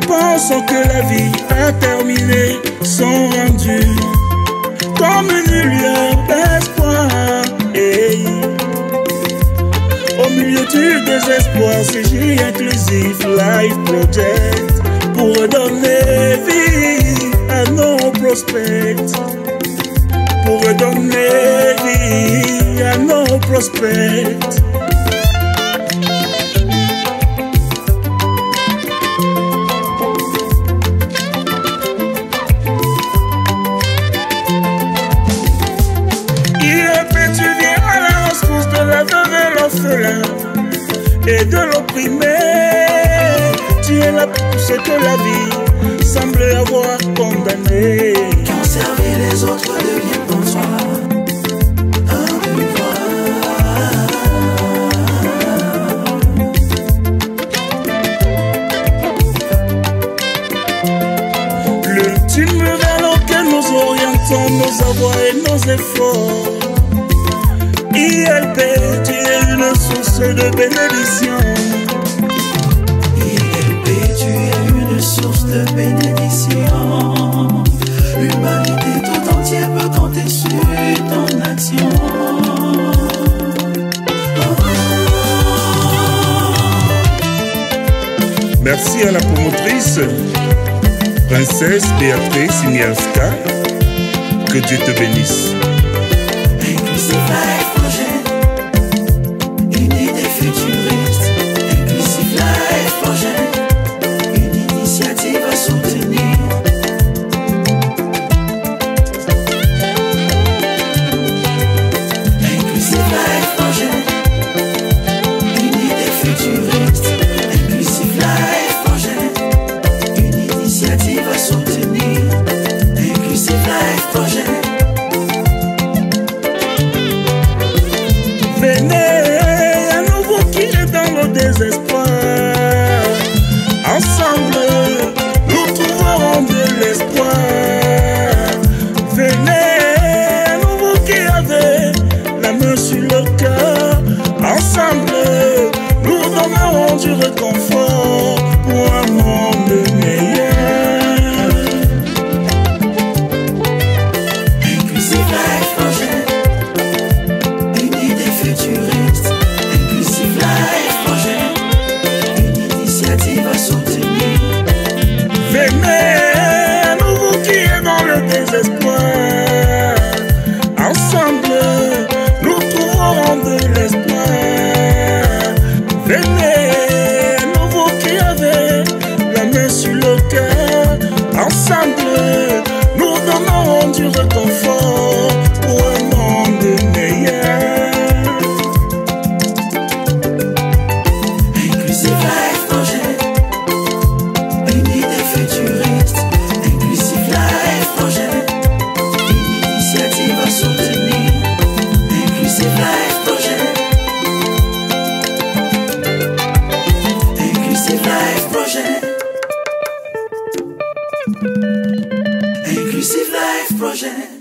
Pensant que la vie a terminé son rendu, comme une lueur d'espoir. Hey. Au milieu du désespoir, CJ Inclusive Life Project pour redonner vie à nos prospects, pour redonner vie à nos prospects. Et de l'opprimé, tu es là pour ce que la vie semble avoir condamné. Conserver les autres devient pour toi un pouvoir. L'ultime vers lequel nous orientons nos avoirs et nos efforts. ILP, tu es une source de bénédiction. ILP, tu es une source de bénédiction. L'humanité tout entière peut compter sur ton action. Merci à la promotrice, Princesse Béatrice Inialska. Que Dieu te bénisse. Inclusive Life Project, une idée futuriste. Inclusive Life Project, une initiative à soutenir. Inclusive Life Project, une idée futuriste. Inclusive Life Project, une initiative à soutenir. Inclusive Life Project. Venez à nouveau qui est dans le désespoir. Ensemble, nous trouverons de l'espoir. Venez à nouveau qui avait la main sur le cœur. Ensemble, nous donnerons du réconfort pour un monde meilleur. Inclusive Life Project, une idée futuriste. Inclusive Life Project, une initiative à soutenir. Venez à nouveau qui est dans le désespoir. Ensemble, nous trouverons de l'espoir. Venez à nouveau qui avait la main sur le cœur. Ensemble, nous donnerons du réconfort pour un monde meilleur. Inclusive Life Project, une idée futuriste. Inclusive Life Project, une initiative à soutenir. Inclusive Life Project, Inclusive Life Project, Inclusive Life Project.